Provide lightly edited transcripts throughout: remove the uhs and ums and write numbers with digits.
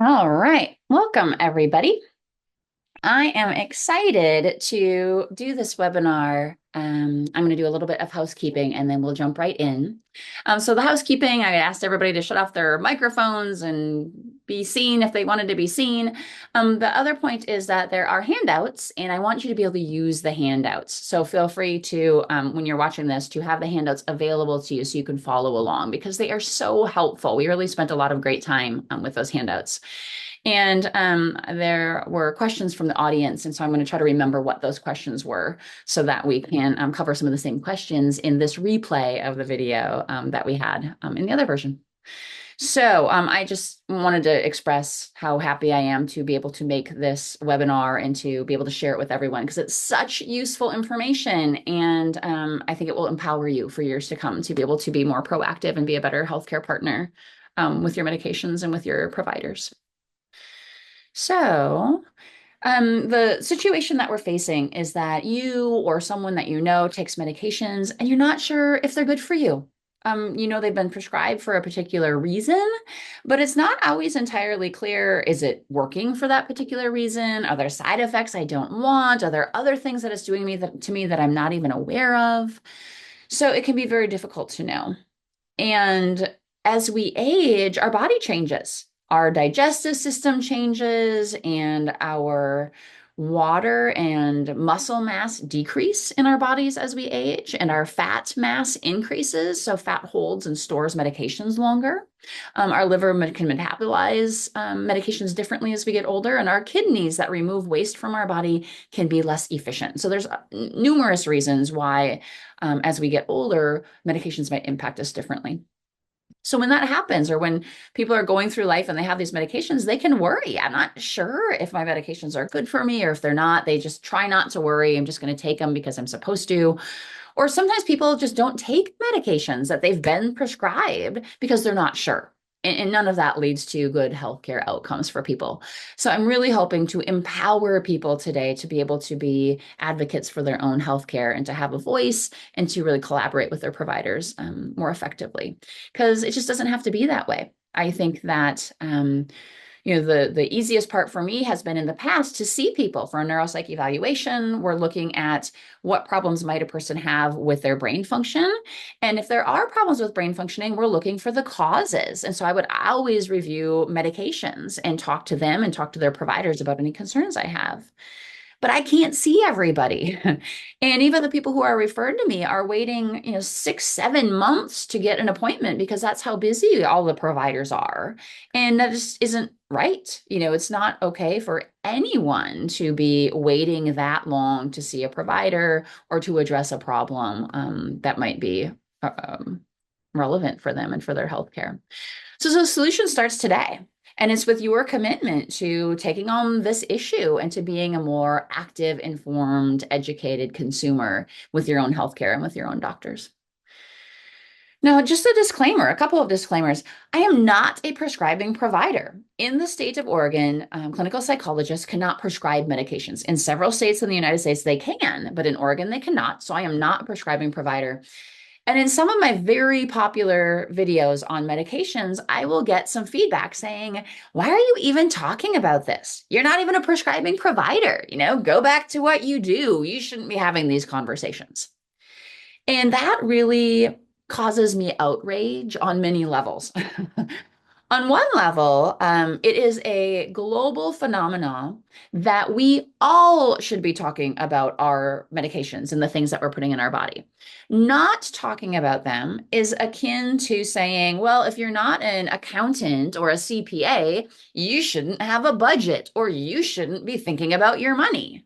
All right. Welcome, everybody. I am excited to do this webinar. I'm going to do a little bit of housekeeping and then we'll jump right in. So the housekeeping, I asked everybody to shut off their microphones and be seen if they wanted to be seen. The other point is that there are handouts and I want you to be able to use the handouts. So feel free to, when you're watching this, to have the handouts available to you so you can follow along because they are so helpful. We really spent a lot of great time with those handouts. And there were questions from the audience. And so I'm going to try to remember what those questions were so that we can cover some of the same questions in this replay of the video that we had in the other version. So I just wanted to express how happy I am to be able to make this webinar and to be able to share it with everyone because it's such useful information. And I think it will empower you for years to come to be able to be more proactive and be a better healthcare partner with your medications and with your providers. So, the situation that we're facing is that you or someone that you know takes medications and you're not sure if they're good for you. You know, they've been prescribed for a particular reason, but it's not always entirely clear. Is it working for that particular reason? Are there side effects I don't want? Are there other things that it's doing to me that I'm not even aware of? So it can be very difficult to know. And as we age, our body changes. Our digestive system changes, and our water and muscle mass decrease in our bodies as we age, and our fat mass increases. So, fat holds and stores medications longer. Our liver can metabolize medications differently as we get older, and our kidneys that remove waste from our body can be less efficient. So, there's numerous reasons why, as we get older, medications might impact us differently. So when that happens, or when people are going through life and they have these medications, they can worry. I'm not sure if my medications are good for me or if they're not. They just try not to worry. I'm just going to take them because I'm supposed to. Or sometimes people just don't take medications that they've been prescribed because they're not sure. And none of that leads to good healthcare outcomes for people. So I'm really hoping to empower people today to be able to be advocates for their own healthcare and to have a voice and to really collaborate with their providers more effectively. Because it just doesn't have to be that way. I think that the easiest part for me has been in the past to see people for a neuropsych evaluation. We're looking at what problems might a person have with their brain function. And if there are problems with brain functioning, we're looking for the causes. And so I would always review medications and talk to them and talk to their providers about any concerns I have, but I can't see everybody. And even the people who are referred to me are waiting, 6, 7 months to get an appointment because that's how busy all the providers are. And that just isn't right. It's not okay for anyone to be waiting that long to see a provider or to address a problem that might be relevant for them and for their healthcare. So the solution starts today. And it's with your commitment to taking on this issue and to being a more active, informed, educated consumer with your own healthcare and with your own doctors. Now, just a disclaimer, a couple of disclaimers. I am not a prescribing provider. In the state of Oregon, clinical psychologists cannot prescribe medications. In several states in the United States, they can, but in Oregon, they cannot. So I am not a prescribing provider. And in some of my very popular videos on medications, I will get some feedback saying, why are you even talking about this? You're not even a prescribing provider. Go back to what you do. You shouldn't be having these conversations. And that really causes me outrage on many levels. On one level, it is a global phenomenon that we all should be talking about our medications and the things that we're putting in our body. Not talking about them is akin to saying, well, if you're not an accountant or a CPA, you shouldn't have a budget or you shouldn't be thinking about your money.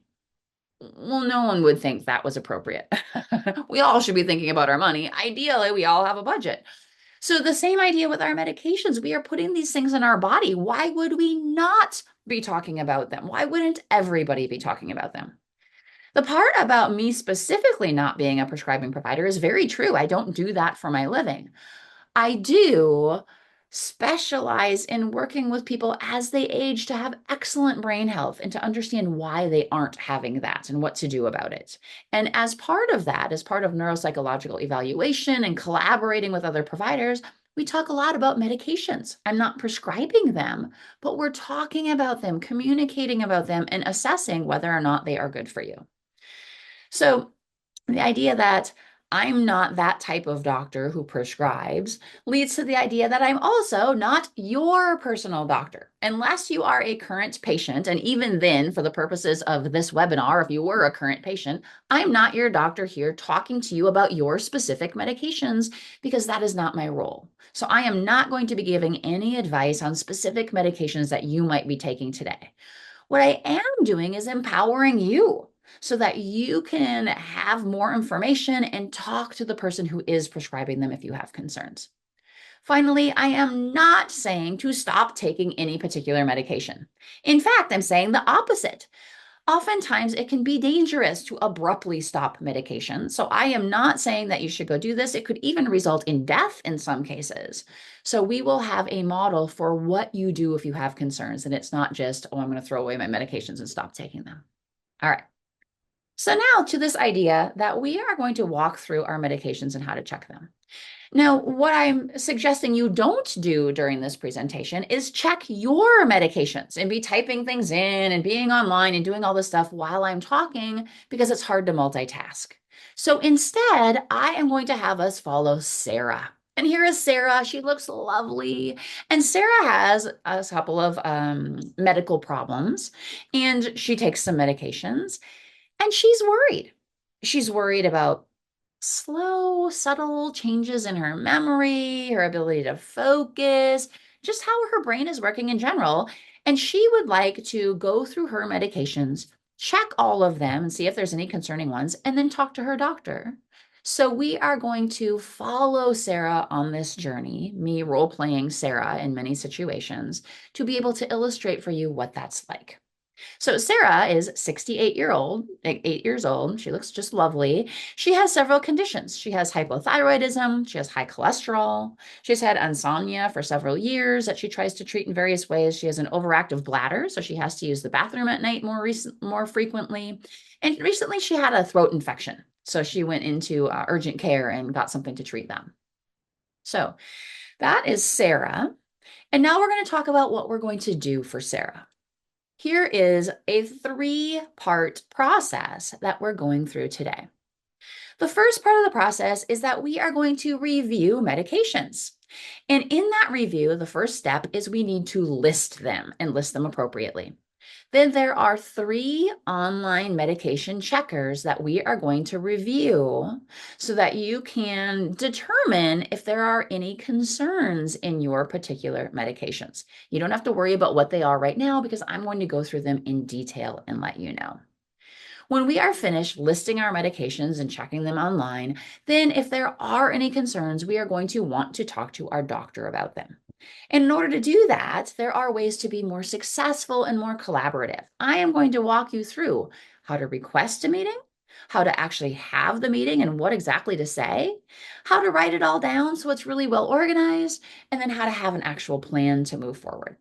Well, no one would think that was appropriate. We all should be thinking about our money. Ideally, we all have a budget. So the same idea with our medications, we are putting these things in our body. Why would we not be talking about them? Why wouldn't everybody be talking about them? The part about me specifically not being a prescribing provider is very true. I don't do that for my living. I do specialize in working with people as they age to have excellent brain health and to understand why they aren't having that and what to do about it. And as part of that, as part of neuropsychological evaluation and collaborating with other providers, We talk a lot about medications. I'm not prescribing them, but we're talking about them, communicating about them, and assessing whether or not they are good for you. So the idea that I'm not that type of doctor who prescribes leads to the idea that I'm also not your personal doctor. Unless you are a current patient, and even then, for the purposes of this webinar, if you were a current patient, I'm not your doctor here talking to you about your specific medications because that is not my role. So I am not going to be giving any advice on specific medications that you might be taking today. What I am doing is empowering you so that you can have more information and talk to the person who is prescribing them if you have concerns. Finally, I am not saying to stop taking any particular medication. In fact, I'm saying the opposite. Oftentimes, it can be dangerous to abruptly stop medication. So I am not saying that you should go do this. It could even result in death in some cases. So we will have a model for what you do if you have concerns. And it's not just, oh, I'm going to throw away my medications and stop taking them. All right. So now to this idea that we are going to walk through our medications and how to check them. Now, what I'm suggesting you don't do during this presentation is check your medications and be typing things in and being online and doing all this stuff while I'm talking because it's hard to multitask. So instead, I am going to have us follow Sarah. And here is Sarah. She looks lovely. And Sarah has a couple of medical problems and she takes some medications and she's worried. She's worried about slow, subtle changes in her memory, her ability to focus, just how her brain is working in general. And she would like to go through her medications, check all of them and see if there's any concerning ones, and then talk to her doctor. So we are going to follow Sarah on this journey, me role playing Sarah in many situations, to be able to illustrate for you what that's like. So Sarah is 8 years old. She looks just lovely. She has several conditions. She has hypothyroidism. She has high cholesterol. She's had insomnia for several years that she tries to treat in various ways. She has an overactive bladder, so she has to use the bathroom at night more frequently. And recently she had a throat infection. So she went into urgent care and got something to treat them. So that is Sarah. And now we're going to talk about what we're going to do for Sarah. Here is a 3-part process that we're going through today. The first part of the process is that we are going to review medications. And in that review, the first step is we need to list them and list them appropriately. Then there are 3 online medication checkers that we are going to review so that you can determine if there are any concerns in your particular medications. You don't have to worry about what they are right now because I'm going to go through them in detail and let you know. When we are finished listing our medications and checking them online, then if there are any concerns, we are going to want to talk to our doctor about them. And in order to do that, there are ways to be more successful and more collaborative. I am going to walk you through how to request a meeting, how to actually have the meeting and what exactly to say, how to write it all down so it's really well organized, and then how to have an actual plan to move forward.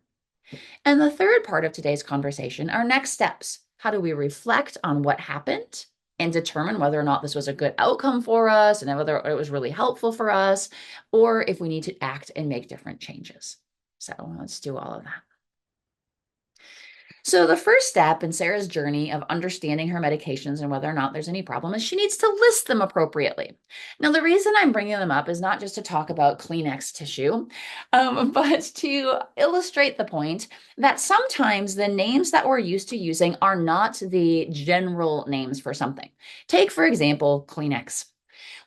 And the third part of today's conversation are next steps. How do we reflect on what happened and determine whether or not this was a good outcome for us and whether it was really helpful for us, or if we need to act and make different changes. So let's do all of that. So the first step in Sarah's journey of understanding her medications and whether or not there's any problem is she needs to list them appropriately. Now, the reason I'm bringing them up is not just to talk about Kleenex tissue, but to illustrate the point that sometimes the names that we're used to using are not the general names for something. Take, for example, Kleenex.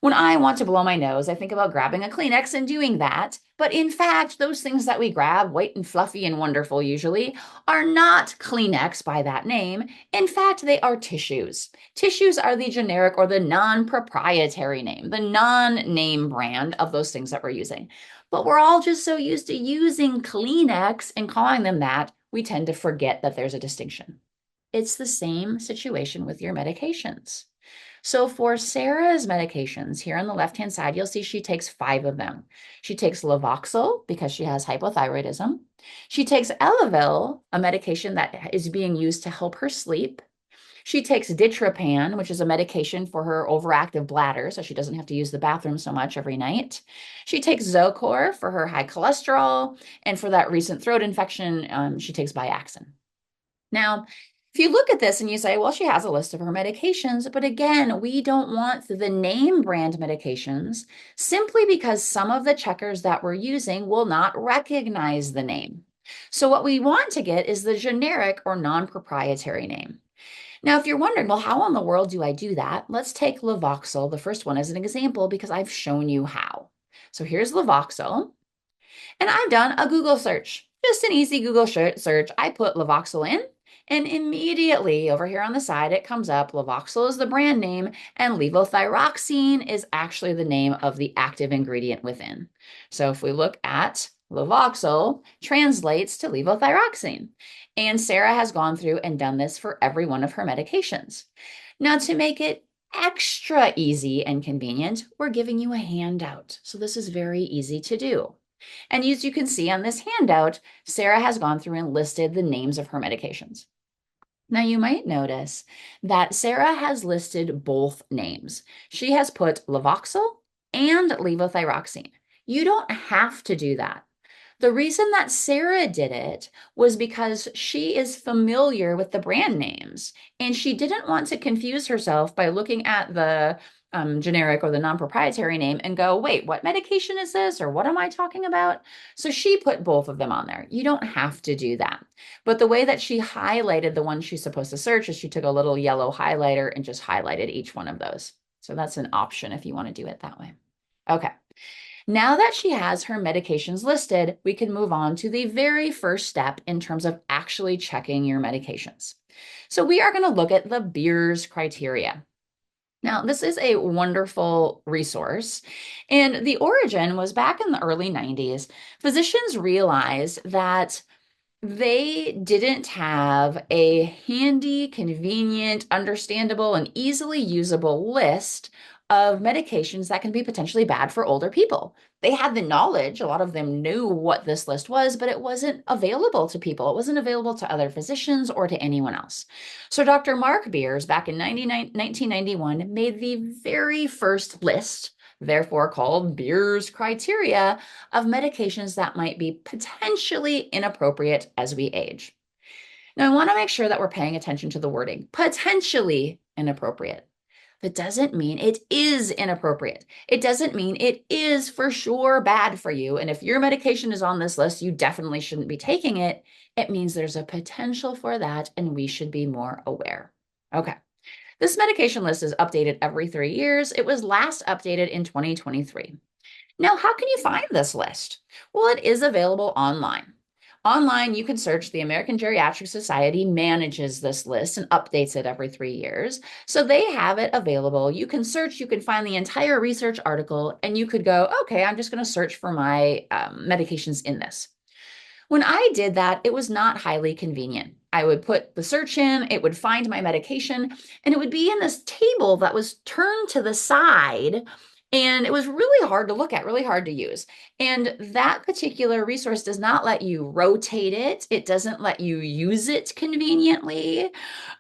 When I want to blow my nose, I think about grabbing a Kleenex and doing that. But in fact, those things that we grab, white and fluffy and wonderful usually, are not Kleenex by that name. In fact, they are tissues. Tissues are the generic or the non-proprietary name, the non-name brand of those things that we're using. But we're all just so used to using Kleenex and calling them that, we tend to forget that there's a distinction. It's the same situation with your medications. So for Sarah's medications, here on the left-hand side, you'll see she takes 5 of them. She takes Levoxel because she has hypothyroidism. She takes Elavil, a medication that is being used to help her sleep. She takes Ditropan, which is a medication for her overactive bladder, so she doesn't have to use the bathroom so much every night. She takes Zocor for her high cholesterol, and for that recent throat infection, she takes Biaxin. Now, if you look at this and you say, well, she has a list of her medications, but again, we don't want the name brand medications simply because some of the checkers that we're using will not recognize the name. So what we want to get is the generic or non-proprietary name. Now, if you're wondering, well, how in the world do I do that? Let's take Levoxyl, the first one, as an example, because I've shown you how. So here's Levoxyl, and I've done a Google search, just an easy Google search. I put Levoxyl in, and immediately over here on the side, it comes up. Levoxyl is the brand name, and levothyroxine is actually the name of the active ingredient within. So if we look at Levoxyl, translates to levothyroxine. And Sarah has gone through and done this for every one of her medications. Now, to make it extra easy and convenient, we're giving you a handout. So this is very easy to do. And as you can see on this handout, Sarah has gone through and listed the names of her medications. Now, you might notice that Sarah has listed both names. She has put Levoxyl and levothyroxine. You don't have to do that. The reason that Sarah did it was because she is familiar with the brand names and she didn't want to confuse herself by looking at the generic or the non-proprietary name and go, wait, what medication is this? Or what am I talking about? So she put both of them on there. You don't have to do that. But the way that she highlighted the one she's supposed to search is she took a little yellow highlighter and just highlighted each one of those. So that's an option if you want to do it that way. Okay. Now that she has her medications listed, we can move on to the very first step in terms of actually checking your medications. So we are going to look at the Beers criteria. Now, this is a wonderful resource, and the origin was back in the early 90s. Physicians realized that they didn't have a handy, convenient, understandable, and easily usable list of medications that can be potentially bad for older people. They had the knowledge, a lot of them knew what this list was, but it wasn't available to people. It wasn't available to other physicians or to anyone else. So Dr. Mark Beers, back in 1991, made the very first list, therefore called Beers criteria, of medications that might be potentially inappropriate as we age. Now, I want to make sure that we're paying attention to the wording, potentially inappropriate. That doesn't mean it is inappropriate. It doesn't mean it is for sure bad for you. And if your medication is on this list, you definitely shouldn't be taking it. It means there's a potential for that, and we should be more aware. Okay. This medication list is updated every 3 years. It was last updated in 2023. Now, how can you find this list? Well, it is available online. Online, you can search. The American Geriatric Society manages this list and updates it every 3 years. So they have it available. You can search, you can find the entire research article, and you could go, okay, I'm just going to search for my medications in this. When I did that, it was not highly convenient. I would put the search in, it would find my medication, and it would be in this table that was turned to the side. And it was really hard to look at, really hard to use. And that particular resource does not let you rotate it. It doesn't let you use it conveniently.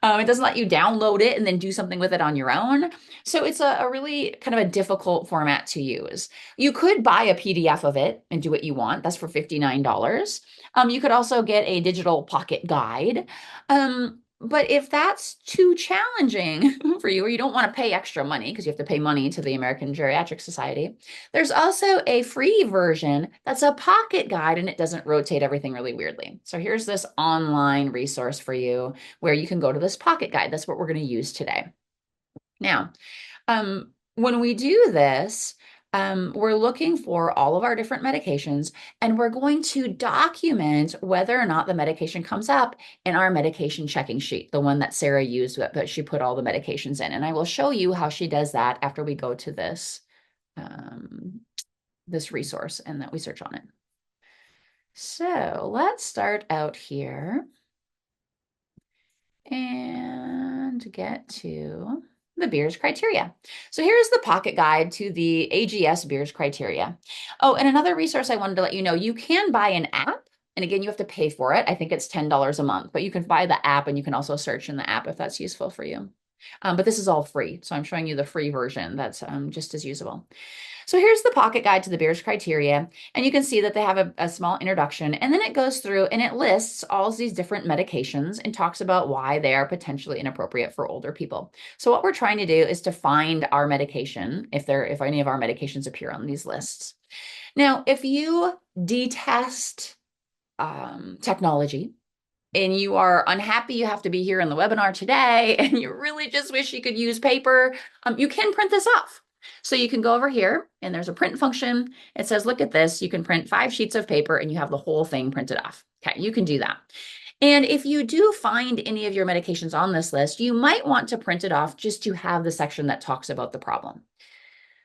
It doesn't let you download it and then do something with it on your own. So it's a really kind of a difficult format to use. You could buy a PDF of it and do what you want. That's for $59. You could also get a digital pocket guide. But if that's too challenging for you, or you don't want to pay extra money because you have to pay money to the American Geriatric Society, there's also a free version that's a pocket guide and it doesn't rotate everything really weirdly. So here's this online resource for you where you can go to this pocket guide. That's what we're going to use today. Now, when we do this, we're looking for all of our different medications, and we're going to document whether or not the medication comes up in our medication checking sheet, the one that Sarah used, but she put all the medications in. And I will show you how she does that after we go to this, this resource and that we search on it. So let's start out here and get to the Beers criteria. So here's the pocket guide to the AGS Beers criteria. Oh, and another resource I wanted to let you know, you can buy an app And again, you have to pay for it. I think it's $10 a month, but you can buy the app and you can also search in the app if that's useful for you. But this is all free. So I'm showing you the free version that's just as usable. So here's the pocket guide to the Beers criteria. And you can see that they have a small introduction. And then it goes through and it lists all these different medications and talks about why they are potentially inappropriate for older people. So what we're trying to do is to find our medication if any of our medications appear on these lists. Now, if you detest technology, and you are unhappy you have to be here in the webinar today, and you really just wish you could use paper, you can print this off. So you can go over here and there's a print function. It says, look at this. You can print 5 sheets of paper and you have the whole thing printed off. Okay, you can do that. And if you do find any of your medications on this list, you might want to print it off just to have the section that talks about the problem.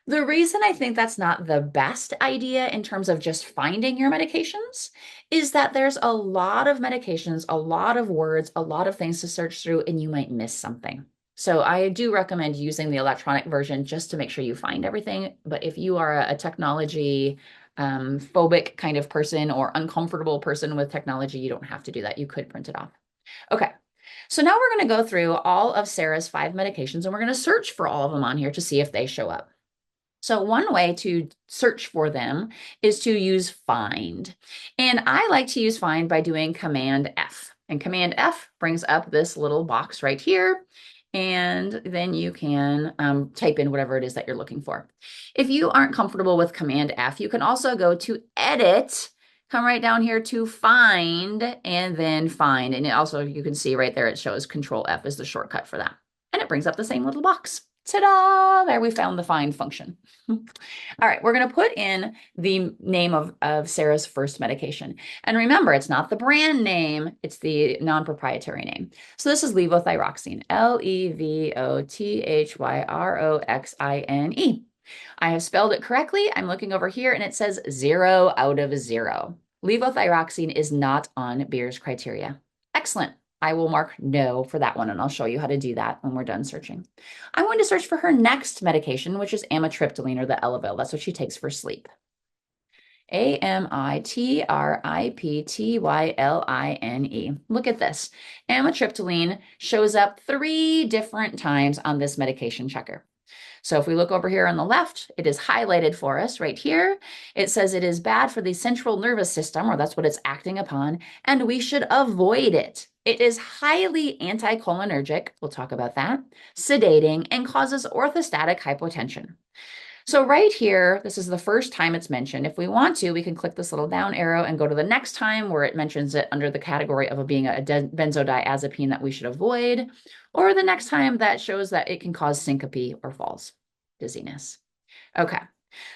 The reason I think that's not the best idea in terms of just finding your medications is that there's a lot of medications, a lot of words, a lot of things to search through, and you might miss something. So I do recommend using the electronic version just to make sure you find everything. But if you are a technology phobic kind of person or uncomfortable person with technology, you don't have to do that. You could print it off. Okay. So now we're going to go through all of Sarah's 5 medications and we're going to search for all of them on here to see if they show up. So one way to search for them is to use find. And I like to use find by doing Command F. And Command F brings up this little box right here. And then you can type in whatever it is that you're looking for. If you aren't comfortable with Command F, you can also go to Edit, come right down here to Find, and then Find. And also you can see right there, it shows Control F is the shortcut for that. And it brings up the same little box. Ta-da! There we found the find function. All right, we're going to put in the name of Sarah's first medication. And remember, it's not the brand name, it's the non-proprietary name. So this is levothyroxine, Levothyroxine. I have spelled it correctly. I'm looking over here and it says 0 out of 0. Levothyroxine is not on Beers criteria. Excellent. I will mark no for that one, and I'll show you how to do that when we're done searching. I'm going to search for her next medication, which is amitriptyline, or the Elavil. That's what she takes for sleep. Amitriptyline. Look at this. Amitriptyline shows up 3 different times on this medication checker. So if we look over here on the left, it is highlighted for us right here. It says it is bad for the central nervous system, or that's what it's acting upon, and we should avoid it. It is highly anticholinergic, we'll talk about that, sedating, and causes orthostatic hypotension. So right here, this is the first time it's mentioned. If we want to, we can click this little down arrow and go to the next time where it mentions it under the category of being a benzodiazepine that we should avoid, or the next time that shows that it can cause syncope or falls, dizziness. Okay.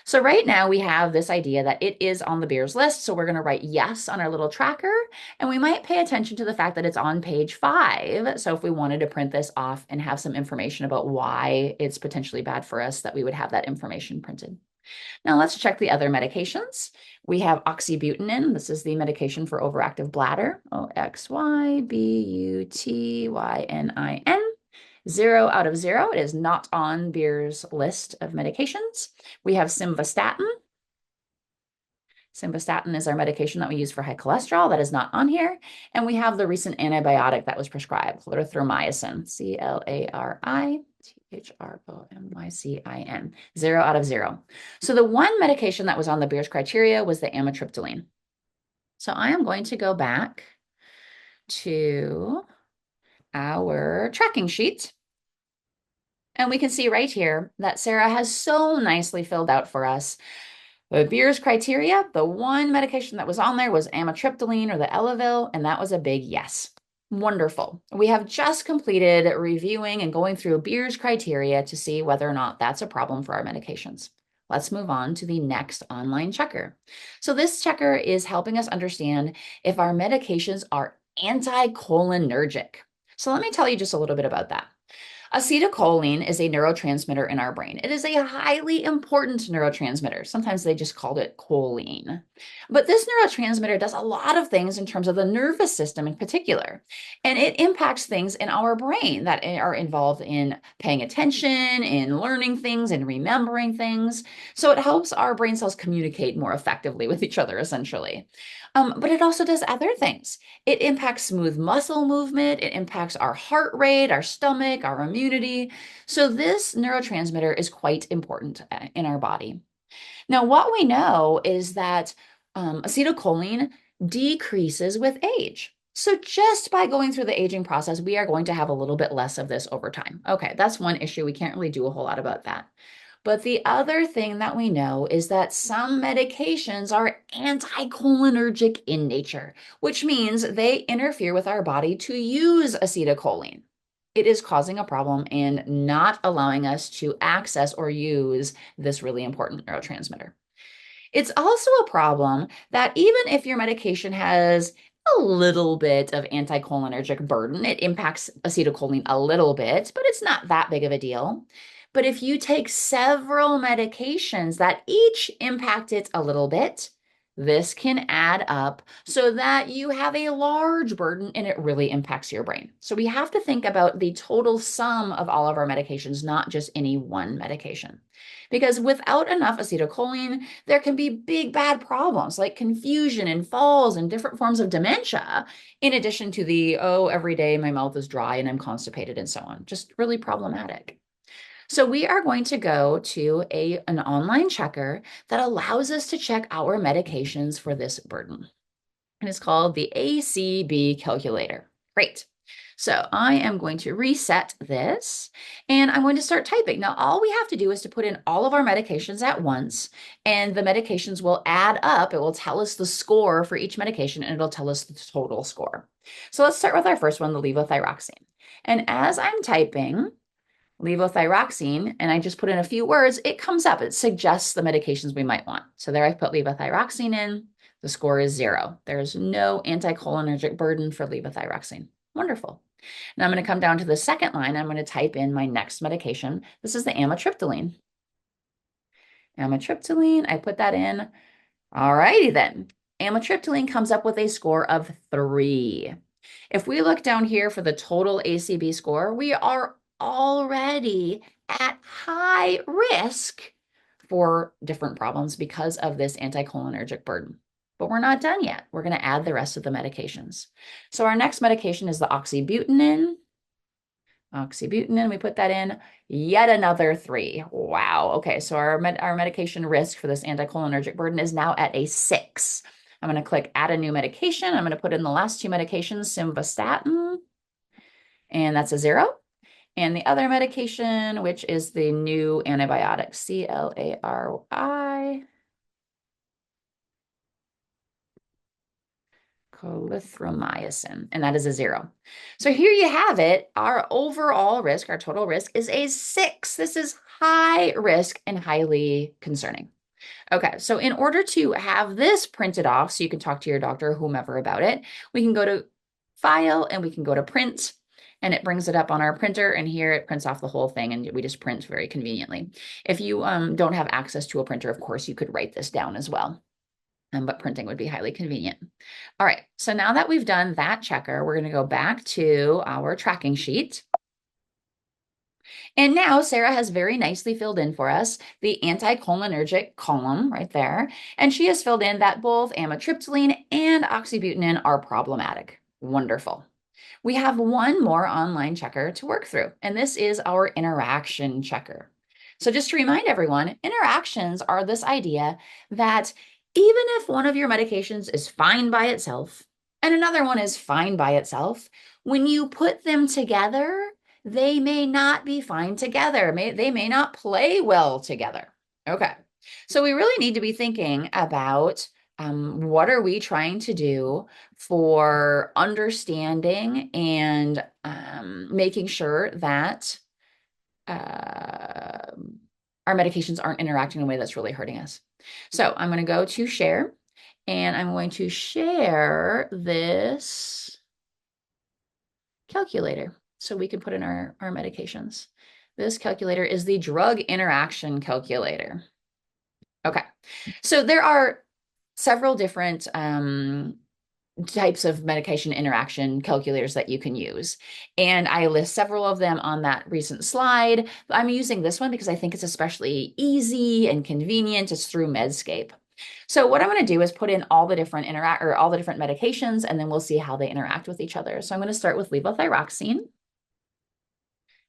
So right now we have this idea that it is on the Beers list. So we're going to write yes on our little tracker, and we might pay attention to the fact that it's on page 5. So if we wanted to print this off and have some information about why it's potentially bad for us, that we would have that information printed. Now let's check the other medications. We have oxybutynin. This is the medication for overactive bladder. Oxybutynin. 0 out of 0. It is not on Beers' list of medications. We have simvastatin. Simvastatin is our medication that we use for high cholesterol. That is not on here. And we have the recent antibiotic that was prescribed, clarithromycin, Clarithromycin, 0 out of 0. So the one medication that was on the Beers criteria was the amitriptyline. So I am going to go back to our tracking sheet. And we can see right here that Sarah has so nicely filled out for us the Beers criteria. The one medication that was on there was amitriptyline, or the Elavil, and that was a big yes. Wonderful. We have just completed reviewing and going through Beers criteria to see whether or not that's a problem for our medications. Let's move on to the next online checker. So this checker is helping us understand if our medications are anticholinergic. So let me tell you just a little bit about that. Acetylcholine is a neurotransmitter in our brain. It is a highly important neurotransmitter. Sometimes they just called it choline. But this neurotransmitter does a lot of things in terms of the nervous system in particular. And it impacts things in our brain that are involved in paying attention, in learning things, and remembering things. So it helps our brain cells communicate more effectively with each other, essentially. But it also does other things. It impacts smooth muscle movement. It impacts our heart rate, our stomach, our immunity. So this neurotransmitter is quite important in our body. Now, what we know is that acetylcholine decreases with age. So just by going through the aging process, we are going to have a little bit less of this over time. Okay, that's one issue. We can't really do a whole lot about that. But the other thing that we know is that some medications are anticholinergic in nature, which means they interfere with our body to use acetylcholine. It is causing a problem and not allowing us to access or use this really important neurotransmitter. It's also a problem that even if your medication has a little bit of anticholinergic burden, it impacts acetylcholine a little bit, but it's not that big of a deal. But if you take several medications that each impact it a little bit, this can add up so that you have a large burden and it really impacts your brain. So we have to think about the total sum of all of our medications, not just any one medication. Because without enough acetylcholine, there can be big bad problems like confusion and falls and different forms of dementia, in addition to the, oh, every day my mouth is dry and I'm constipated and so on. Just really problematic. So we are going to go to an online checker that allows us to check our medications for this burden. And it's called the ACB calculator. Great. So I am going to reset this and I'm going to start typing. Now, all we have to do is to put in all of our medications at once, and the medications will add up. It will tell us the score for each medication and it'll tell us the total score. So let's start with our first one, the levothyroxine. And as I'm typing levothyroxine and I just put in a few words, it comes up. It suggests the medications we might want. So there I put levothyroxine in. The score is 0. There's no anticholinergic burden for levothyroxine. Wonderful. Now I'm going to come down to the second line. I'm going to type in my next medication. This is the amitriptyline. Amitriptyline, I put that in. All righty then. Amitriptyline comes up with a score of 3. If we look down here for the total ACB score, we are already at high risk for different problems because of this anticholinergic burden. But we're not done yet. We're going to add the rest of the medications. So our next medication is the oxybutynin. Oxybutynin, we put that in, yet another 3. Wow. Okay, so our medication risk for this anticholinergic burden is now at a 6. I'm going to click add a new medication. I'm going to put in the last 2 medications, simvastatin, and that's a 0. And the other medication, which is the new antibiotic, CLARI, clarithromycin, and that is a 0. So here you have it. Our overall risk, our total risk is a 6. This is high risk and highly concerning. Okay, so in order to have this printed off so you can talk to your doctor or whomever about it, we can go to File and we can go to Print, and it brings it up on our printer, and here it prints off the whole thing and we just print very conveniently. If you don't have access to a printer, of course, you could write this down as well. But printing would be highly convenient. All right, so now that we've done that checker, we're going to go back to our tracking sheet. And now Sarah has very nicely filled in for us the anticholinergic column right there. And she has filled in that both amitriptyline and oxybutynin are problematic. Wonderful. We have one more online checker to work through, and this is our interaction checker. So just to remind everyone, interactions are this idea that even if one of your medications is fine by itself and another one is fine by itself, when you put them together, they may not be fine together. They may not play well together. Okay, so we really need to be thinking about what are we trying to do for understanding and making sure that our medications aren't interacting in a way that's really hurting us. So I'm going to go to share, and I'm going to share this calculator. so we can put in our medications. This calculator is the drug interaction calculator. Okay, so there are several different types of medication interaction calculators that you can use. And I list several of them on that recent slide. I'm using this one because I think it's especially easy and convenient. It's through Medscape. So what I'm going to do is put in all the different medications, and then we'll see how they interact with each other. So I'm going to start with levothyroxine.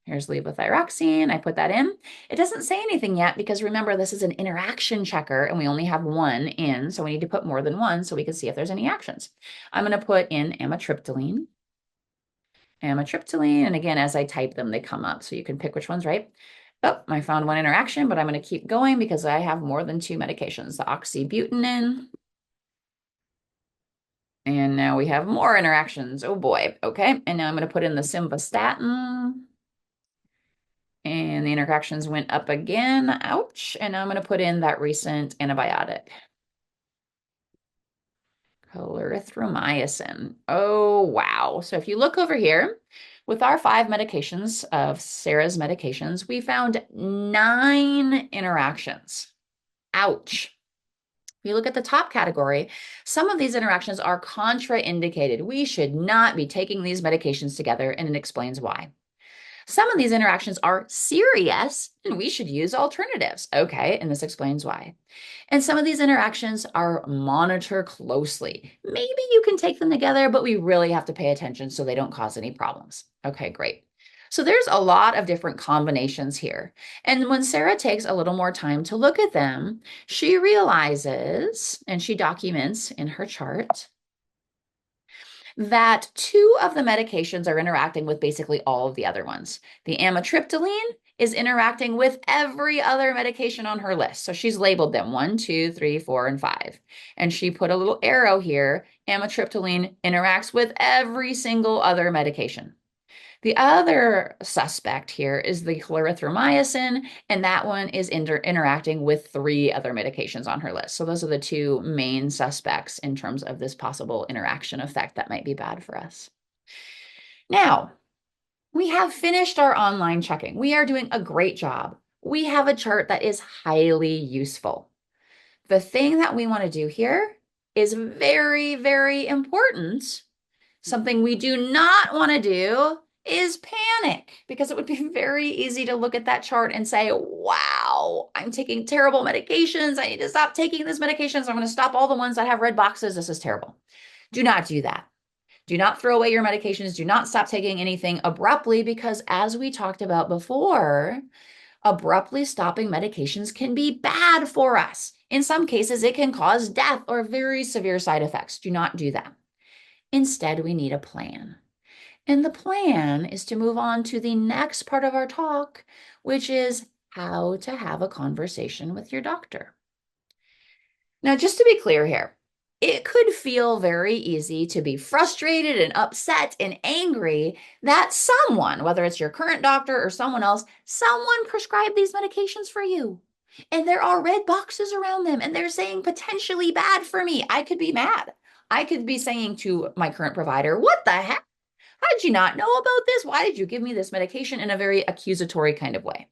Here's levothyroxine. I put that in. It doesn't say anything yet because remember, this is an interaction checker and we only have one in, so we need to put more than one so we can see if there's any actions. I'm going to put in amitriptyline. Amitriptyline, and again, as I type them, they come up, so you can pick which one's right. Oh, I found one interaction, but I'm going to keep going because I have more than two medications. The oxybutynin. And now we have more interactions. Oh boy. Okay. And now I'm going to put in the simvastatin. And the interactions went up again. Ouch. And now I'm going to put in that recent antibiotic. Clarithromycin. Oh, wow. So if you look over here, with our 5 medications of Sarah's medications, we found 9 interactions. Ouch. If you look at the top category, some of these interactions are contraindicated. We should not be taking these medications together, and it explains why. Some of these interactions are serious, and we should use alternatives. Okay, and this explains why. And some of these interactions are monitor closely. Maybe you can take them together, but we really have to pay attention so they don't cause any problems. Okay, great. So there's a lot of different combinations here. And when Sarah takes a little more time to look at them, she realizes, and she documents in her chart, that 2 of the medications are interacting with basically all of the other ones. The amitriptyline is interacting with every other medication on her list. So she's labeled them 1, 2, 3, 4, and 5. And she put a little arrow here. Amitriptyline interacts with every single other medication. The other suspect here is the clarithromycin, and that one is interacting with 3 other medications on her list. So those are the 2 main suspects in terms of this possible interaction effect that might be bad for us. Now, we have finished our online checking. We are doing a great job. We have a chart that is highly useful. The thing that we want to do here is very, very important. Something we do not want to do is panic, because it would be very easy to look at that chart and say, wow, I'm taking terrible medications. I need to stop taking these medications. I'm going to stop all the ones that have red boxes. This is terrible. Do not do that. Do not throw away your medications. Do not stop taking anything abruptly, because as we talked about before, abruptly stopping medications can be bad for us. In some cases, it can cause death or very severe side effects. Do not do that. Instead, we need a plan. And the plan is to move on to the next part of our talk, which is how to have a conversation with your doctor. Now, just to be clear here, it could feel very easy to be frustrated and upset and angry that someone, whether it's your current doctor or someone else, someone prescribed these medications for you. And there are red boxes around them, and they're saying potentially bad for me. I could be mad. I could be saying to my current provider, what the heck? How did you not know about this? Why did you give me this medication, in a very accusatory kind of way?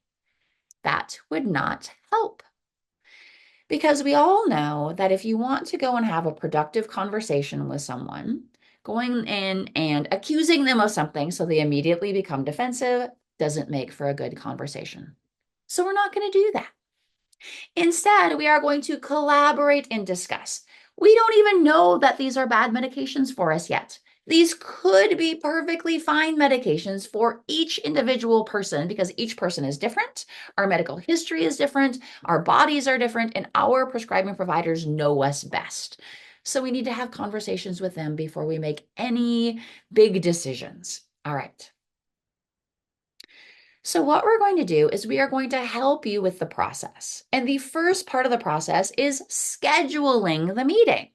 That would not help. Because we all know that if you want to go and have a productive conversation with someone, going in and accusing them of something so they immediately become defensive doesn't make for a good conversation. So we're not going to do that. Instead, we are going to collaborate and discuss. We don't even know that these are bad medications for us yet. These could be perfectly fine medications for each individual person, because each person is different. Our medical history is different. Our bodies are different, and our prescribing providers know us best. So we need to have conversations with them before we make any big decisions. All right. So what we're going to do is we are going to help you with the process. And the first part of the process is scheduling the meeting.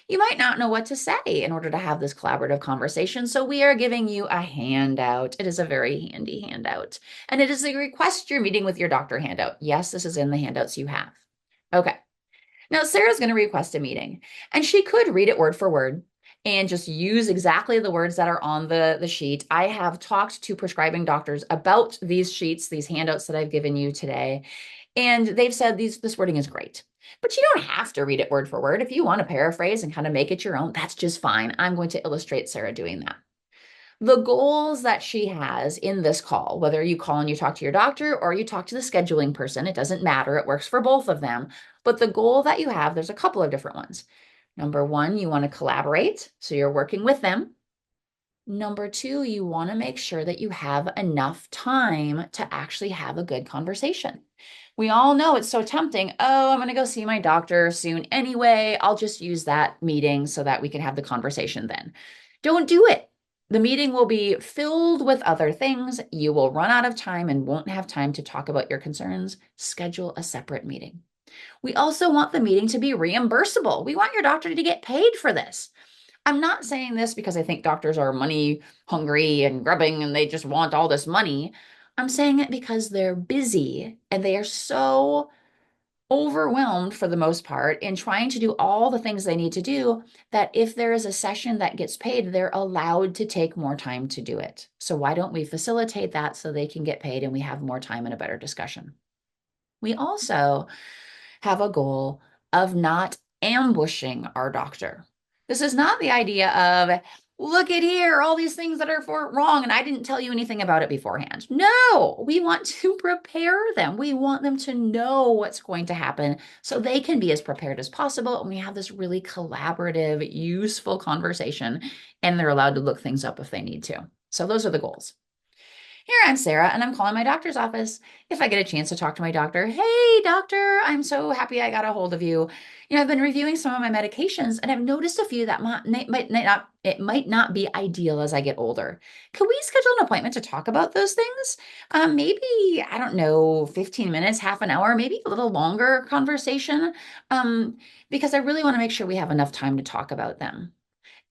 You might not know what to say in order to have this collaborative conversation, so we are giving you a handout. It is a very handy handout, and it is the request your meeting with your doctor handout. Yes, this is in the handouts you have. Okay. Now, Sarah's going to request a meeting, and she could read it word for word, and just use exactly the words that are on the sheet. I have talked to prescribing doctors about these sheets, these handouts that I've given you today, and they've said this wording is great. But you don't have to read it word for word. If you want to paraphrase and kind of make it your own, that's just fine. I'm going to illustrate Sarah doing that. The goals that she has in this call, whether you call and you talk to your doctor or you talk to the scheduling person, it doesn't matter. It works for both of them. But the goal that you have, there's a couple of different ones. Number one, you want to collaborate. So you're working with them. Number two, you want to make sure that you have enough time to actually have a good conversation. We all know it's so tempting. Oh, I'm going to go see my doctor soon anyway. I'll just use that meeting so that we can have the conversation then. Don't do it. The meeting will be filled with other things. You will run out of time and won't have time to talk about your concerns. Schedule a separate meeting. We also want the meeting to be reimbursable. We want your doctor to get paid for this. I'm not saying this because I think doctors are money hungry and grubbing and they just want all this money. I'm saying it because they're busy and they are so overwhelmed for the most part in trying to do all the things they need to do that if there is a session that gets paid, they're allowed to take more time to do it. So why don't we facilitate that so they can get paid and we have more time and a better discussion? We also have a goal of not ambushing our doctor. This is not the idea of, look at here, all these things that are wrong, and I didn't tell you anything about it beforehand. No, we want to prepare them. We want them to know what's going to happen so they can be as prepared as possible. And we have this really collaborative, useful conversation, and they're allowed to look things up if they need to. So those are the goals. Here I'm Sarah, and I'm calling my doctor's office. If I get a chance to talk to my doctor, hey, doctor, I'm so happy I got a hold of you. I've been reviewing some of my medications, and I've noticed a few that might not be ideal as I get older. Could we schedule an appointment to talk about those things? Maybe, I don't know, 15 minutes, half an hour, maybe a little longer conversation, because I really want to make sure we have enough time to talk about them.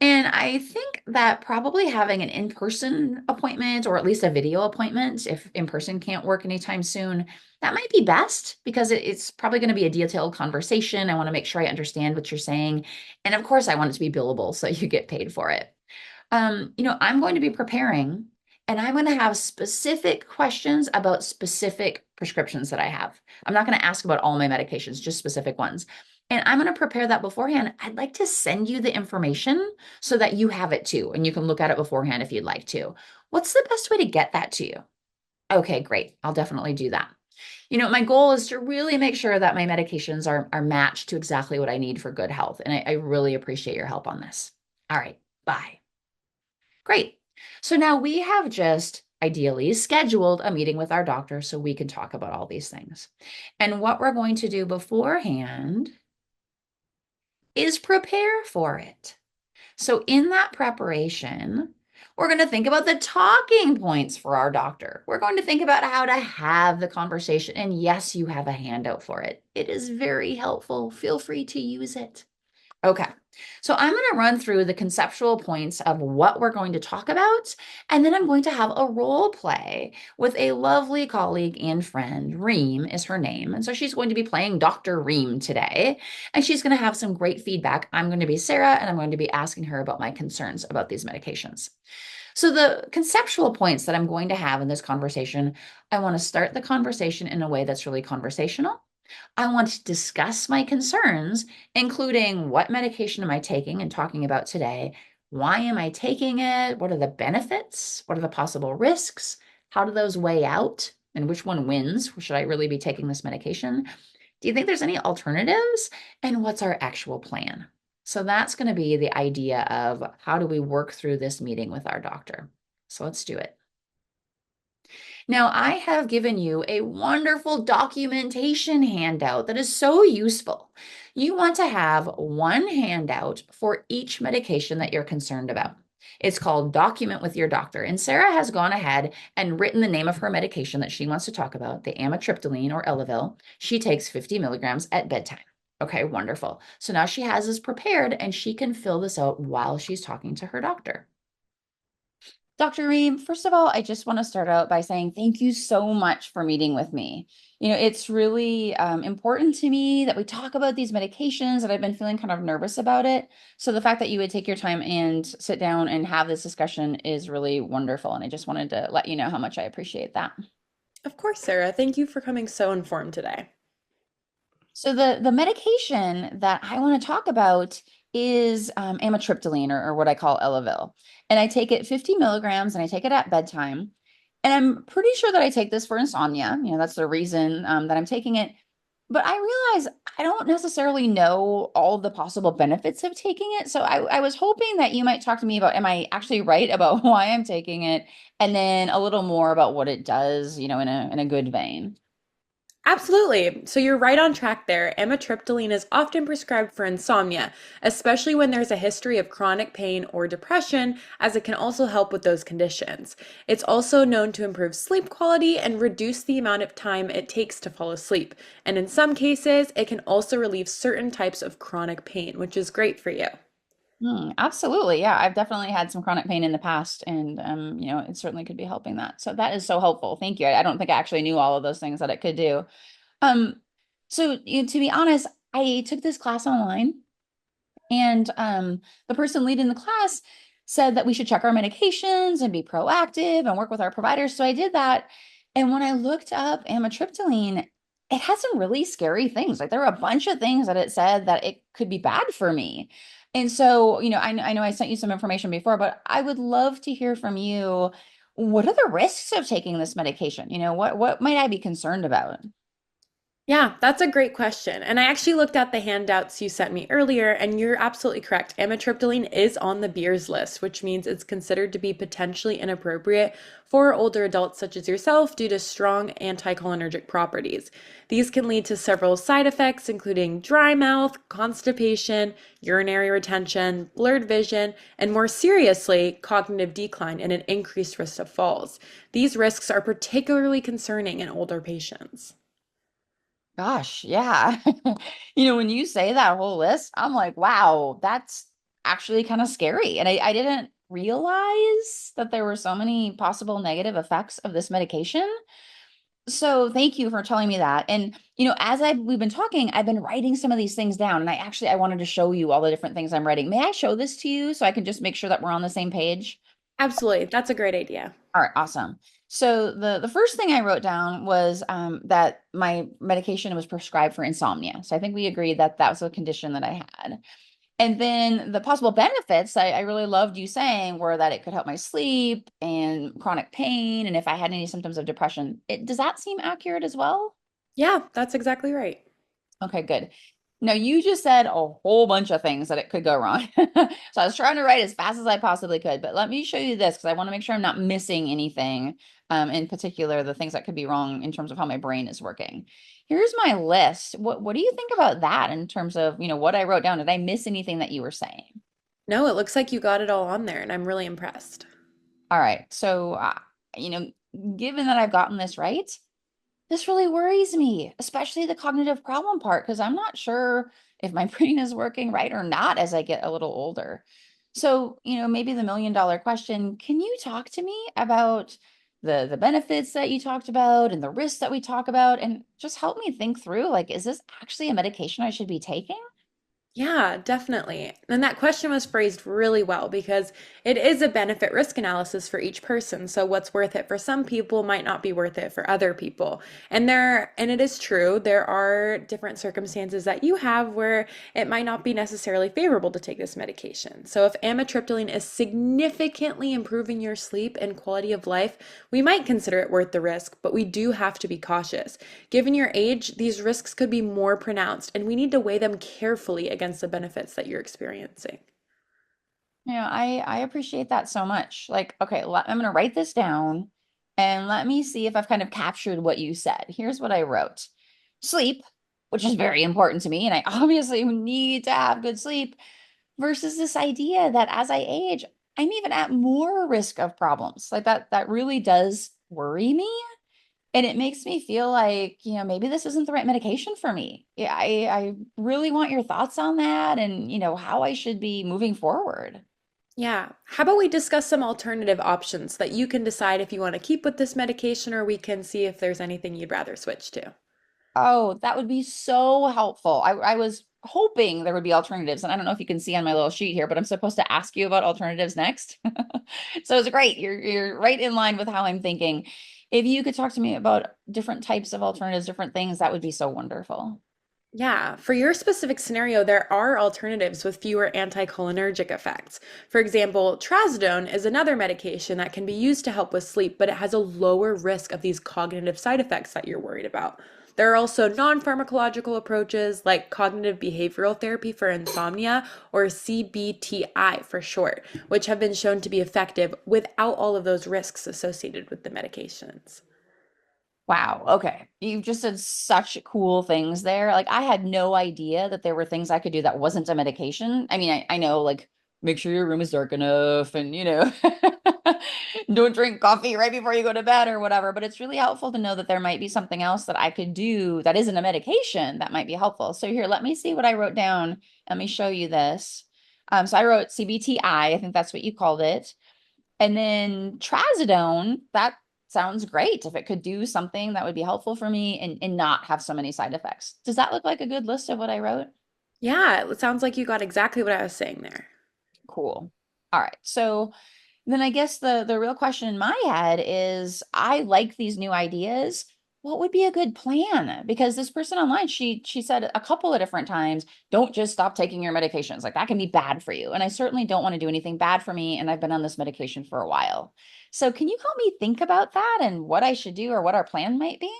And I think that probably having an in-person appointment or at least a video appointment, if in person can't work anytime soon, that might be best because it's probably going to be a detailed conversation. I want to make sure I understand what you're saying. And of course, I want it to be billable so you get paid for it. I'm going to be preparing and I'm going to have specific questions about specific prescriptions that I have. I'm not going to ask about all my medications, just specific ones. And I'm going to prepare that beforehand. I'd like to send you the information so that you have it too, and you can look at it beforehand if you'd like to. What's the best way to get that to you? Okay, great. I'll definitely do that. My goal is to really make sure that my medications are matched to exactly what I need for good health. And I really appreciate your help on this. All right, bye. Great. So now we have just ideally scheduled a meeting with our doctor so we can talk about all these things. And what we're going to do beforehand is prepare for it. So in that preparation, we're going to think about the talking points for our doctor. We're going to think about how to have the conversation. And yes, you have a handout for it. It is very helpful. Feel free to use it. Okay, so I'm going to run through the conceptual points of what we're going to talk about, and then I'm going to have a role play with a lovely colleague and friend. Reem is her name, and so she's going to be playing Dr. Reem today, and she's going to have some great feedback. I'm going to be Sarah, and I'm going to be asking her about my concerns about these medications. So the conceptual points that I'm going to have in this conversation, I want to start the conversation in a way that's really conversational. I want to discuss my concerns, including what medication am I taking and talking about today? Why am I taking it? What are the benefits? What are the possible risks? How do those weigh out? And which one wins? Should I really be taking this medication? Do you think there's any alternatives? And what's our actual plan? So that's going to be the idea of how do we work through this meeting with our doctor? So let's do it. Now, I have given you a wonderful documentation handout that is so useful. You want to have one handout for each medication that you're concerned about. It's called Document with Your Doctor. And Sarah has gone ahead and written the name of her medication that she wants to talk about, the amitriptyline or Elavil. She takes 50 milligrams at bedtime. Okay, wonderful. So now she has this prepared and she can fill this out while she's talking to her doctor. Dr. Reem, first of all, I just want to start out by saying thank you so much for meeting with me. It's really important to me that we talk about these medications, and I've been feeling kind of nervous about it. So the fact that you would take your time and sit down and have this discussion is really wonderful. And I just wanted to let you know how much I appreciate that. Of course, Sarah. Thank you for coming so informed today. So the medication that I want to talk about is amitriptyline, or what I call Elavil. And I take it 50 milligrams and I take it at bedtime. And I'm pretty sure that I take this for insomnia. That's the reason that I'm taking it. But I realize I don't necessarily know all the possible benefits of taking it. So I was hoping that you might talk to me about, am I actually right about why I'm taking it? And then a little more about what it does, in a good vein. Absolutely. So you're right on track there. Amitriptyline is often prescribed for insomnia, especially when there's a history of chronic pain or depression, as it can also help with those conditions. It's also known to improve sleep quality and reduce the amount of time it takes to fall asleep. And in some cases, it can also relieve certain types of chronic pain, which is great for you. Absolutely. Yeah, I've definitely had some chronic pain in the past, and it certainly could be helping that. So that is so helpful. Thank you. I don't think I actually knew all of those things that it could do. Um, so to be honest, I took this class online, and the person leading the class said that we should check our medications and be proactive and work with our providers. So I did that. And when I looked up amitriptyline, it had some really scary things. Like there were a bunch of things that it said that it could be bad for me. And so, I know I sent you some information before, but I would love to hear from you. What are the risks of taking this medication? What might I be concerned about? Yeah, that's a great question. And I actually looked at the handouts you sent me earlier, and you're absolutely correct. Amitriptyline is on the Beers list, which means it's considered to be potentially inappropriate for older adults such as yourself due to strong anticholinergic properties. These can lead to several side effects, including dry mouth, constipation, urinary retention, blurred vision, and more seriously, cognitive decline and an increased risk of falls. These risks are particularly concerning in older patients. Gosh, yeah. When you say that whole list, I'm like, wow, that's actually kind of scary. And I didn't realize that there were so many possible negative effects of this medication. So thank you for telling me that. And as we've been talking, I've been writing some of these things down. And I wanted to show you all the different things I'm writing. May I show this to you so I can just make sure that we're on the same page? Absolutely. That's a great idea. All right, awesome. So the first thing I wrote down was that my medication was prescribed for insomnia. So I think we agreed that that was a condition that I had. And then the possible benefits I really loved you saying were that it could help my sleep and chronic pain, and if I had any symptoms of depression. Does that seem accurate as well? Yeah, that's exactly right. Okay, good. No, you just said a whole bunch of things that it could go wrong. So I was trying to write as fast as I possibly could, but let me show you this because I want to make sure I'm not missing anything, in particular, the things that could be wrong in terms of how my brain is working. Here's my list. What do you think about that in terms of, what I wrote down? Did I miss anything that you were saying? No, it looks like you got it all on there, and I'm really impressed. All right. So, you know, given that I've gotten this right, this really worries me, especially the cognitive problem part, because I'm not sure if my brain is working right or not as I get a little older. So, maybe the million-dollar question, can you talk to me about the benefits that you talked about and the risks that we talk about and just help me think through, like, is this actually a medication I should be taking? Yeah, definitely. And that question was phrased really well because it is a benefit risk analysis for each person. So what's worth it for some people might not be worth it for other people. And it is true, there are different circumstances that you have where it might not be necessarily favorable to take this medication. So if amitriptyline is significantly improving your sleep and quality of life, we might consider it worth the risk, but we do have to be cautious. Given your age, these risks could be more pronounced, and we need to weigh them carefully against the benefits that you're experiencing. I appreciate that so much. Like, okay, I'm going to write this down and let me see if I've kind of captured what you said. Here's what I wrote. Sleep, which is very important to me, and I obviously need to have good sleep, versus this idea that as I age, I'm even at more risk of problems. Like that really does worry me. And it makes me feel like, maybe this isn't the right medication for me. Yeah, I really want your thoughts on that and, how I should be moving forward. Yeah. How about we discuss some alternative options that you can decide if you want to keep with this medication or we can see if there's anything you'd rather switch to? Oh, that would be so helpful. I was hoping there would be alternatives, and I don't know if you can see on my little sheet here, but I'm supposed to ask you about alternatives next. So it's great. You're right in line with how I'm thinking. If you could talk to me about different types of alternatives, different things, that would be so wonderful. Yeah, for your specific scenario, there are alternatives with fewer anticholinergic effects. For example, trazodone is another medication that can be used to help with sleep, but it has a lower risk of these cognitive side effects that you're worried about. There are also non pharmacological approaches like cognitive behavioral therapy for insomnia, or CBTI for short, which have been shown to be effective without all of those risks associated with the medications. Wow. Okay. You just said such cool things there. Like I had no idea that there were things I could do that wasn't a medication. I mean, I know like make sure your room is dark enough and don't drink coffee right before you go to bed or whatever, but it's really helpful to know that there might be something else that I could do that isn't a medication that might be helpful. So here, let me see what I wrote down. Let me show you this. So I wrote CBTI, I think that's what you called it. And then trazodone, that sounds great. If it could do something that would be helpful for me and not have so many side effects. Does that look like a good list of what I wrote? Yeah, it sounds like you got exactly what I was saying there. Cool. All right. So then I guess the real question in my head is I like these new ideas. What would be a good plan? Because this person online, she said a couple of different times, don't just stop taking your medications. Like that can be bad for you. And I certainly don't want to do anything bad for me. And I've been on this medication for a while. So can you help me think about that and what I should do or what our plan might be?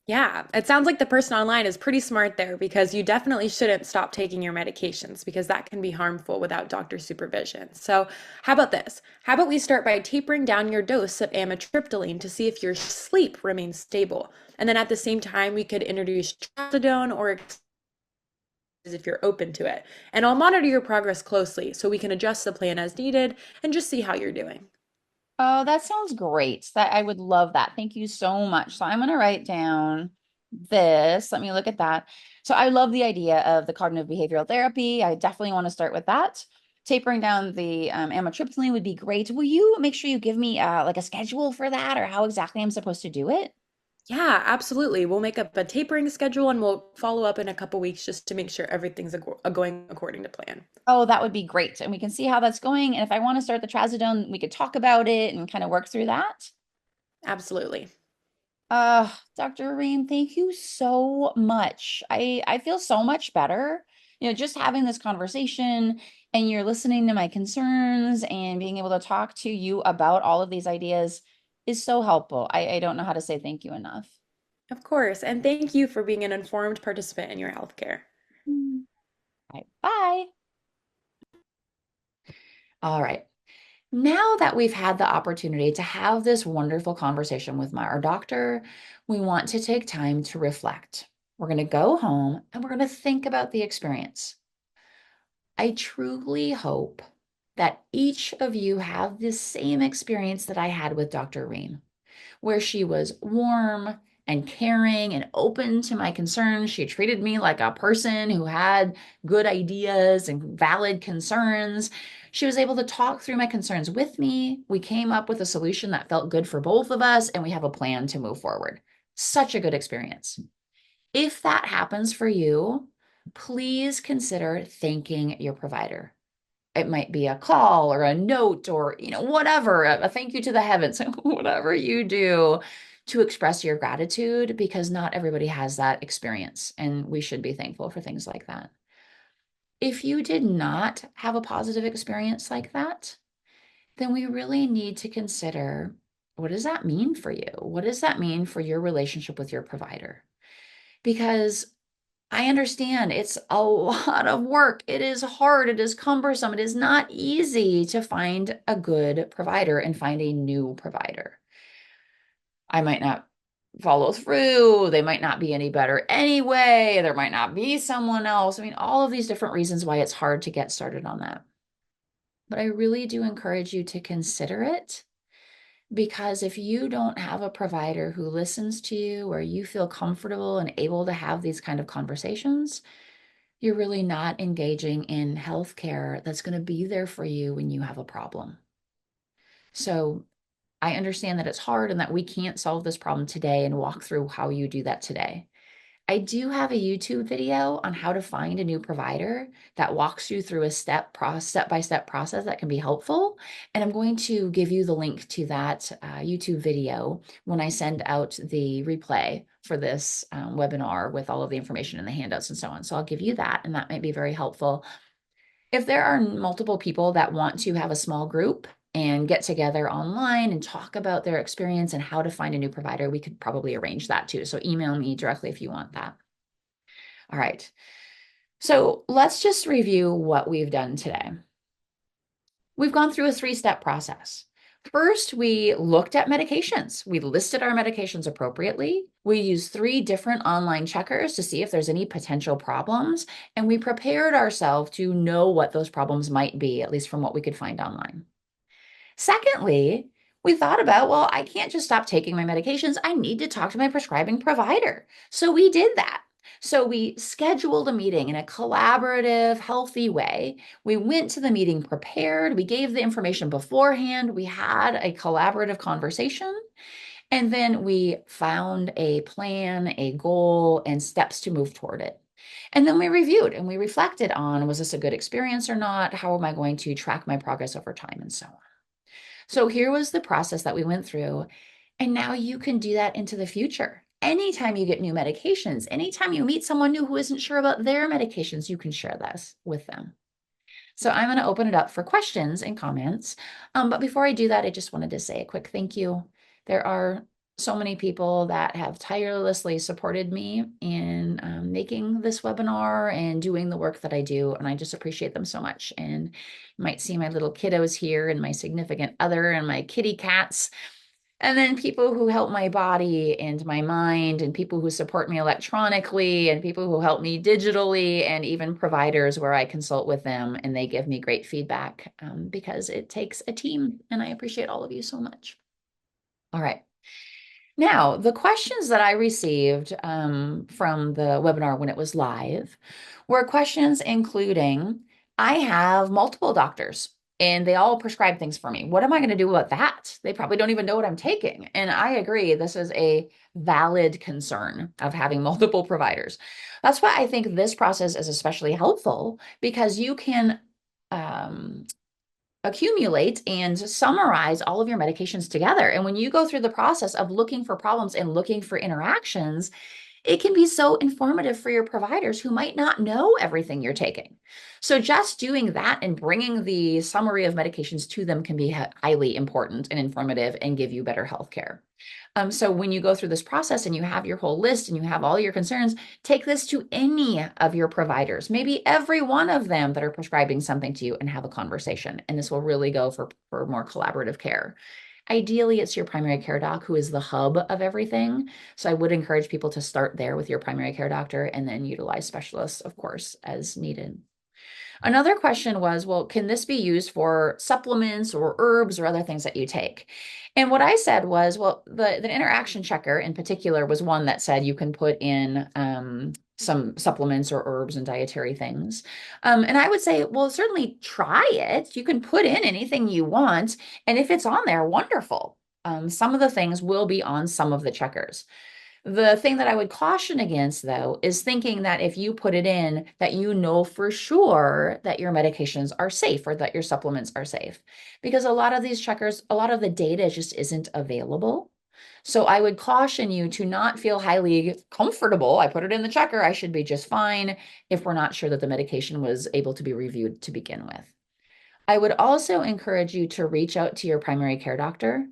Yeah, it sounds like the person online is pretty smart there because you definitely shouldn't stop taking your medications because that can be harmful without doctor supervision. So, how about this? How about we start by tapering down your dose of amitriptyline to see if your sleep remains stable? And then at the same time, we could introduce trazodone or if you're open to it. And I'll monitor your progress closely so we can adjust the plan as needed and just see how you're doing. Oh, that sounds great. That I would love that. Thank you so much. So I'm going to write down this. Let me look at that. So I love the idea of the cognitive behavioral therapy. I definitely want to start with that. Tapering down the amitriptyline would be great. Will you make sure you give me like a schedule for that or how exactly I'm supposed to do it? Yeah, absolutely. We'll make up a tapering schedule and we'll follow up in a couple weeks just to make sure everything's going according to plan. Oh, that would be great. And we can see how that's going. And if I want to start the trazodone, we could talk about it and kind of work through that. Absolutely. Dr. Ream, thank you so much. I feel so much better. Just having this conversation and you're listening to my concerns and being able to talk to you about all of these ideas is so helpful. I don't know how to say thank you enough. Of course. And thank you for being an informed participant in your healthcare. Mm. All right, bye. All right. Now that we've had the opportunity to have this wonderful conversation with our doctor, we want to take time to reflect. We're going to go home and we're going to think about the experience. I truly hope that each of you have the same experience that I had with Dr. Ream, where she was warm and caring and open to my concerns. She treated me like a person who had good ideas and valid concerns. She was able to talk through my concerns with me. We came up with a solution that felt good for both of us, and we have a plan to move forward. Such a good experience. If that happens for you, please consider thanking your provider. It might be a call or a note or, whatever, a thank you to the heavens, whatever you do to express your gratitude because not everybody has that experience. And we should be thankful for things like that. If you did not have a positive experience like that, then we really need to consider what does that mean for you? What does that mean for your relationship with your provider? Because I understand it's a lot of work. It is hard. It is cumbersome. It is not easy to find a good provider and find a new provider. I might not follow through. They might not be any better anyway. There might not be someone else. I mean, all of these different reasons why it's hard to get started on that. But I really do encourage you to consider it because if you don't have a provider who listens to you or you feel comfortable and able to have these kind of conversations, you're really not engaging in healthcare that's going to be there for you when you have a problem. So I understand that it's hard and that we can't solve this problem today and walk through how you do that today. I do have a YouTube video on how to find a new provider that walks you through a step-by-step process that can be helpful. And I'm going to give you the link to that YouTube video when I send out the replay for this webinar with all of the information and the handouts and so on. So I'll give you that, and that might be very helpful. If there are multiple people that want to have a small group and get together online and talk about their experience and how to find a new provider, we could probably arrange that too. So email me directly if you want that. All right. So let's just review what we've done today. We've gone through a 3-step process. First, we looked at medications. We listed our medications appropriately. We used 3 different online checkers to see if there's any potential problems, and we prepared ourselves to know what those problems might be, at least from what we could find online. Secondly, we thought about, well, I can't just stop taking my medications. I need to talk to my prescribing provider. So we did that. So we scheduled a meeting in a collaborative, healthy way. We went to the meeting prepared. We gave the information beforehand. We had a collaborative conversation. And then we found a plan, a goal, and steps to move toward it. And then we reviewed and we reflected on, was this a good experience or not? How am I going to track my progress over time and so on? So here was the process that we went through. And now you can do that into the future. Anytime you get new medications, anytime you meet someone new who isn't sure about their medications, you can share this with them. So I'm going to open it up for questions and comments. But before I do that, I just wanted to say a quick thank you. There are so many people that have tirelessly supported me in making this webinar and doing the work that I do, and I just appreciate them so much. And you might see my little kiddos here and my significant other and my kitty cats. And then people who help my body and my mind, and people who support me electronically, and people who help me digitally, and even providers where I consult with them and they give me great feedback because it takes a team. And I appreciate all of you so much. All right. Now, the questions that I received from the webinar when it was live were questions including, I have multiple doctors and they all prescribe things for me. What am I going to do about that? They probably don't even know what I'm taking. And I agree, this is a valid concern of having multiple providers. That's why I think this process is especially helpful, because you can accumulate and summarize all of your medications together. And when you go through the process of looking for problems and looking for interactions, it can be so informative for your providers who might not know everything you're taking. So just doing that and bringing the summary of medications to them can be highly important and informative and give you better health care. So when you go through this process and you have your whole list and you have all your concerns, take this to any of your providers, maybe every one of them that are prescribing something to you, and have a conversation. And this will really go for more collaborative care. Ideally, it's your primary care doc who is the hub of everything. So I would encourage people to start there with your primary care doctor and then utilize specialists, of course, as needed. Another question was, well, can this be used for supplements or herbs or other things that you take? And what I said was, well, the interaction checker in particular was one that said you can put in some supplements or herbs and dietary things. And I would say, well, certainly try it. You can put in anything you want. And if it's on there, wonderful. Some of the things will be on some of the checkers. The thing that I would caution against, though, is thinking that if you put it in, that you know for sure that your medications are safe or that your supplements are safe. Because a lot of these checkers, a lot of the data just isn't available. So I would caution you to not feel highly comfortable. I put it in the checker, I should be just fine, if we're not sure that the medication was able to be reviewed to begin with. I would also encourage you to reach out to your primary care doctor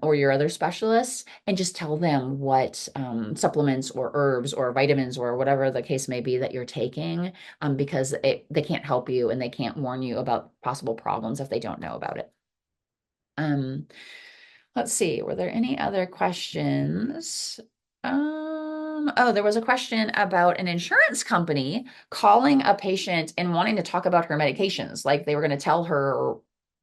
or your other specialists and just tell them what supplements or herbs or vitamins or whatever the case may be that you're taking, because they can't help you and they can't warn you about possible problems if they don't know about it. Let's see, were there any other questions? Oh, there was a question about an insurance company calling a patient and wanting to talk about her medications, like they were going to tell her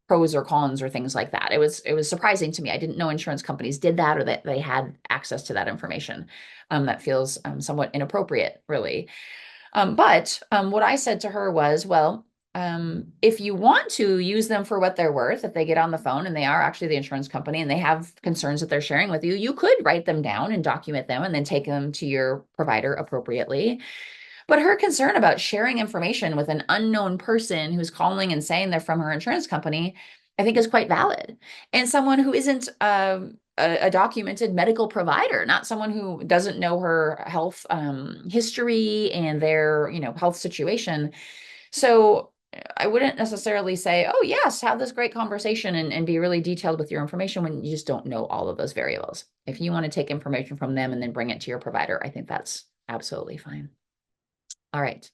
pros or cons or things like that. It was surprising to me. I didn't know insurance companies did that or that they had access to that information. That feels somewhat inappropriate, really. But what I said to her was, well, if you want to use them for what they're worth, if they get on the phone and they are actually the insurance company and they have concerns that they're sharing with you, you could write them down and document them and then take them to your provider appropriately. But her concern about sharing information with an unknown person who's calling and saying they're from her insurance company, I think is quite valid. And someone who isn't a documented medical provider, not someone who doesn't know her health history and their, health situation. So I wouldn't necessarily say, oh, yes, have this great conversation and be really detailed with your information when you just don't know all of those variables. If you want to take information from them and then bring it to your provider, I think that's absolutely fine. All right.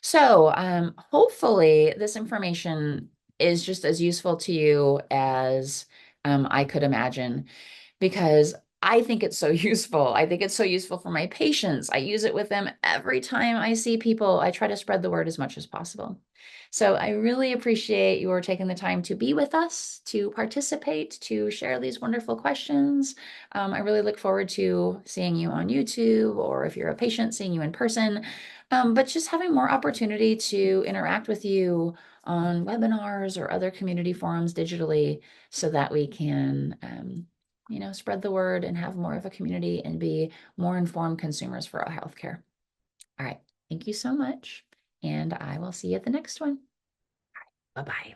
So, hopefully this information is just as useful to you as I could imagine, because I think it's so useful. I think it's so useful for my patients. I use it with them every time I see people. I try to spread the word as much as possible. So I really appreciate your taking the time to be with us, to participate, to share these wonderful questions. I really look forward to seeing you on YouTube, or if you're a patient, seeing you in person. But just having more opportunity to interact with you on webinars or other community forums digitally so that we can, spread the word and have more of a community and be more informed consumers for our healthcare. All right. Thank you so much. And I will see you at the next one. Bye-bye.